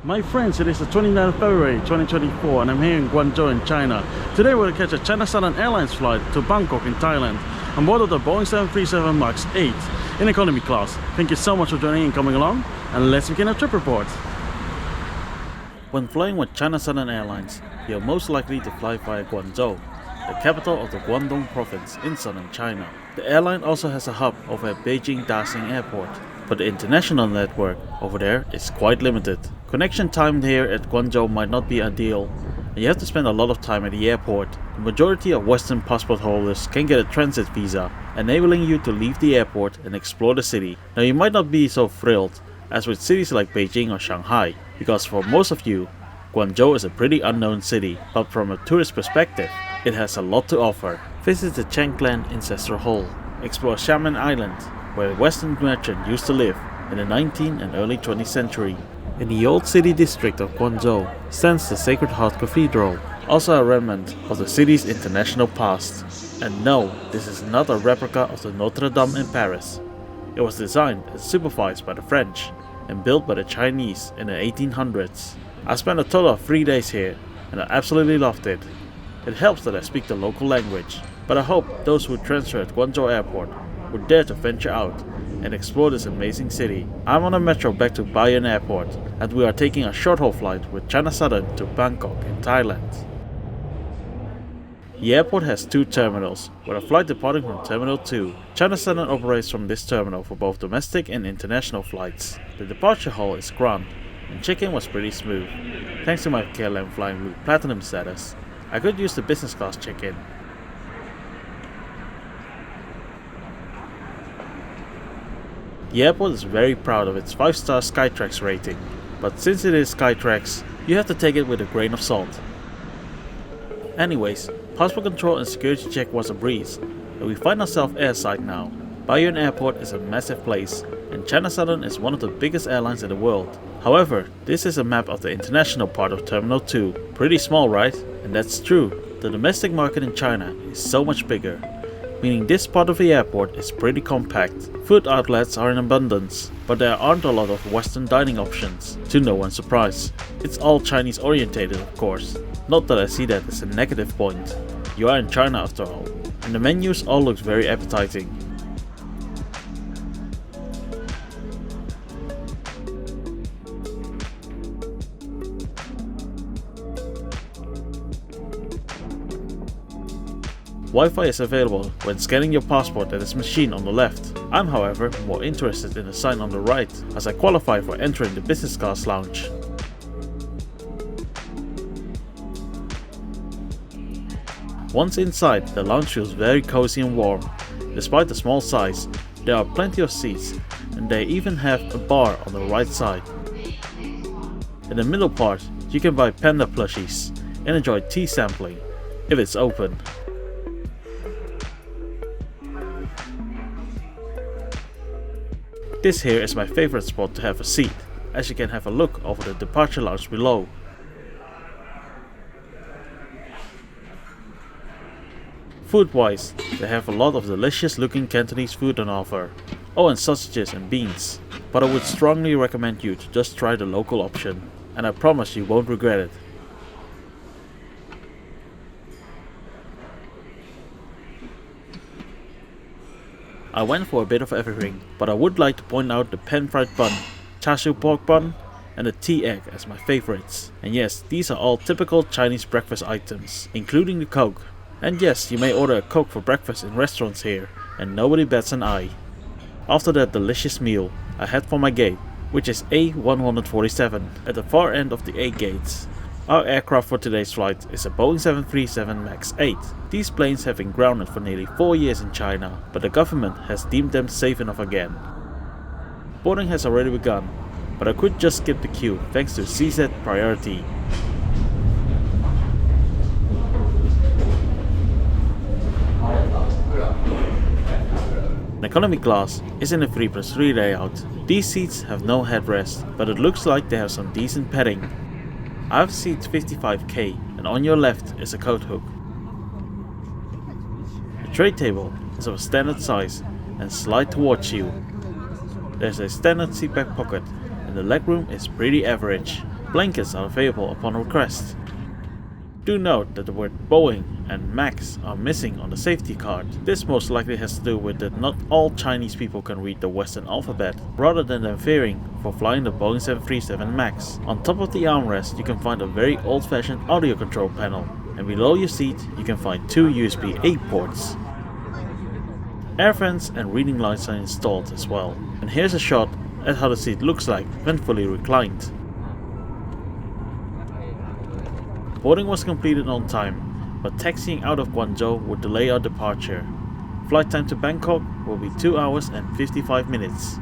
My friends, it is the 29th of February 2024 and I'm here in Guangzhou in China. Today we're going to catch a China Southern Airlines flight to Bangkok in Thailand on board of the Boeing 737 MAX 8 in economy class. Thank you so much for joining and coming along, and let's begin our trip report. When flying with China Southern Airlines, you're most likely to fly via Guangzhou, the capital of the Guangdong province in southern China. The airline also has a hub over at Beijing Daxing Airport, but the international network over there is quite limited. Connection time here at Guangzhou might not be ideal, and you have to spend a lot of time at the airport. The majority of Western passport holders can get a transit visa, enabling you to leave the airport and explore the city. Now you might not be so thrilled as with cities like Beijing or Shanghai, because for most of you, Guangzhou is a pretty unknown city, but from a tourist perspective, it has a lot to offer. Visit the Chen Clan Ancestral Hall, explore Xiamen Island, where Western merchants used to live in the 19th and early 20th century. In the old city district of Guangzhou stands the Sacred Heart Cathedral, also a remnant of the city's international past. And no, this is not a replica of the Notre Dame in Paris. It was designed and supervised by the French and built by the Chinese in the 1800s. I spent a total of 3 days here and I absolutely loved it. It helps that I speak the local language, but I hope those who transfer at Guangzhou Airport would dare to venture out and explore this amazing city. I'm on a metro back to Bayan Airport, and we are taking a short-haul flight with China Southern to Bangkok in Thailand. The airport has two terminals, with a flight departing from Terminal 2. China Southern operates from this terminal for both domestic and international flights. The departure hall is grand, and check-in was pretty smooth. Thanks to my KLM Flying Blue Platinum status, I could use the business class check-in. The airport is very proud of its 5-star Skytrax rating, but since it is Skytrax, you have to take it with a grain of salt. Anyways, passport control and security check was a breeze, and we find ourselves airside now. Bayan Airport is a massive place, and China Southern is one of the biggest airlines in the world. However, this is a map of the international part of Terminal 2. Pretty small, right? And that's true. The domestic market in China is so much bigger, meaning this part of the airport is pretty compact. Food outlets are in abundance, but there aren't a lot of Western dining options, to no one's surprise. It's all Chinese orientated, of course. Not that I see that as a negative point. You are in China after all, and the menus all look very appetizing. Wi-Fi is available when scanning your passport at this machine on the left. I'm however more interested in the sign on the right, as I qualify for entering the business class lounge. Once inside, the lounge feels very cozy and warm. Despite the small size, there are plenty of seats, and they even have a bar on the right side. In the middle part, you can buy panda plushies and enjoy tea sampling, if it's open. This here is my favorite spot to have a seat, as you can have a look over the departure lounge below. Food-wise, they have a lot of delicious looking Cantonese food on offer. Oh, and sausages and beans. But I would strongly recommend you to just try the local option, and I promise you won't regret it. I went for a bit of everything, but I would like to point out the pan-fried bun, char siu pork bun, and the tea egg as my favorites. And yes, these are all typical Chinese breakfast items, including the Coke. And yes, you may order a Coke for breakfast in restaurants here, and nobody bats an eye. After that delicious meal, I head for my gate, which is A147, at the far end of the 8 gates. Our aircraft for today's flight is a Boeing 737 MAX 8. These planes have been grounded for nearly 4 years in China, but the government has deemed them safe enough again. Boarding has already begun, but I could just skip the queue thanks to CZ priority. An economy class is in a 3+3 layout. These seats have no headrest, but it looks like they have some decent padding. I have seat 55K, and on your left is a coat hook. The tray table is of a standard size and slide towards you. There's a standard seatback pocket, and the legroom is pretty average. Blankets are available upon request. Do note that the word Boeing and Max are missing on the safety card. This most likely has to do with that not all Chinese people can read the Western alphabet, rather than them fearing for flying the Boeing 737 Max. On top of the armrest you can find a very old-fashioned audio control panel, and below your seat you can find two USB-A ports. Air vents and reading lights are installed as well, and here's a shot at how the seat looks like when fully reclined. Boarding was completed on time, but taxiing out of Guangzhou would delay our departure. Flight time to Bangkok will be 2 hours and 55 minutes.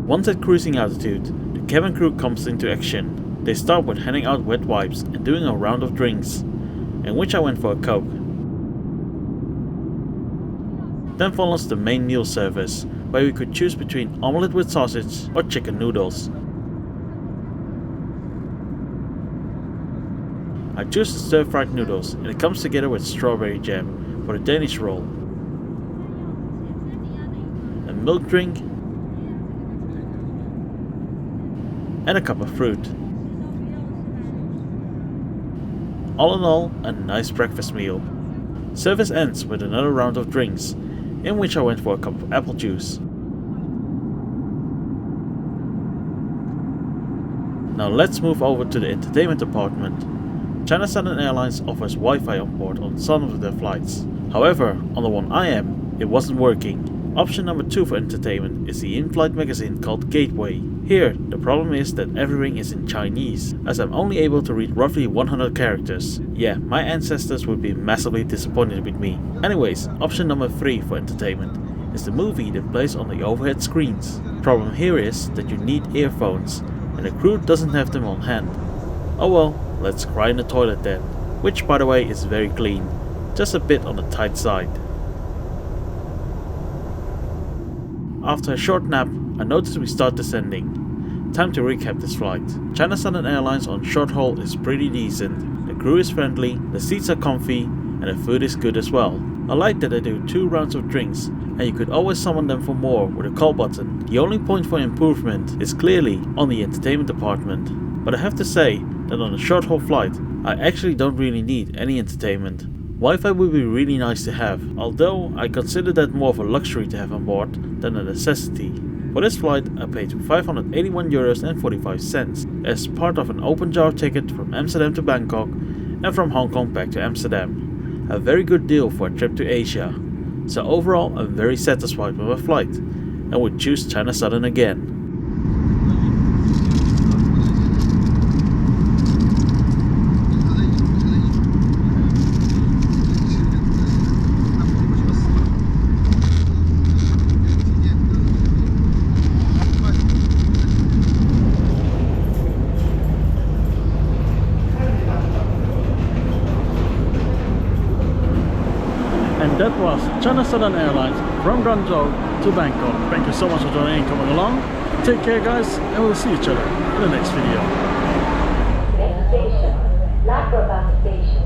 Once at cruising altitude, the cabin crew comes into action. They start with handing out wet wipes and doing a round of drinks, in which I went for a Coke. Then follows the main meal service, where we could choose between omelette with sausage or chicken noodles. I choose the stir-fried noodles, and it comes together with strawberry jam for the Danish roll. A milk drink and a cup of fruit. All in all, a nice breakfast meal. Service ends with another round of drinks, in which I went for a cup of apple juice. Now let's move over to the entertainment department. China Southern Airlines offers Wi-Fi on board on some of their flights. However, on the one I am, it wasn't working. Option number 2 for entertainment is the in-flight magazine called Gateway. Here, the problem is that everything is in Chinese, as I'm only able to read roughly 100 characters. Yeah, my ancestors would be massively disappointed with me. Anyways, option number 3 for entertainment is the movie that plays on the overhead screens. Problem here is that you need earphones, and the crew doesn't have them on hand. Oh well, let's cry in the toilet then, which by the way is very clean, just a bit on the tight side. After a short nap, I noticed we start descending. Time to recap this flight. China Southern Airlines on short haul is pretty decent. The crew is friendly, the seats are comfy, and the food is good as well. I like that they do 2 rounds of drinks, and you could always summon them for more with a call button. The only point for improvement is clearly on the entertainment department. But I have to say that on a short haul flight, I actually don't really need any entertainment. Wi-Fi would be really nice to have, although I consider that more of a luxury to have on board than a necessity. For this flight I paid €581.45 as part of an open jar ticket from Amsterdam to Bangkok and from Hong Kong back to Amsterdam. A very good deal for a trip to Asia. So overall I'm very satisfied with my flight and would choose China Southern again. And that was China Southern Airlines from Guangzhou to Bangkok. Thank you so much for joining and coming along. Take care guys, and we'll see each other in the next video. Next station, Europa Station.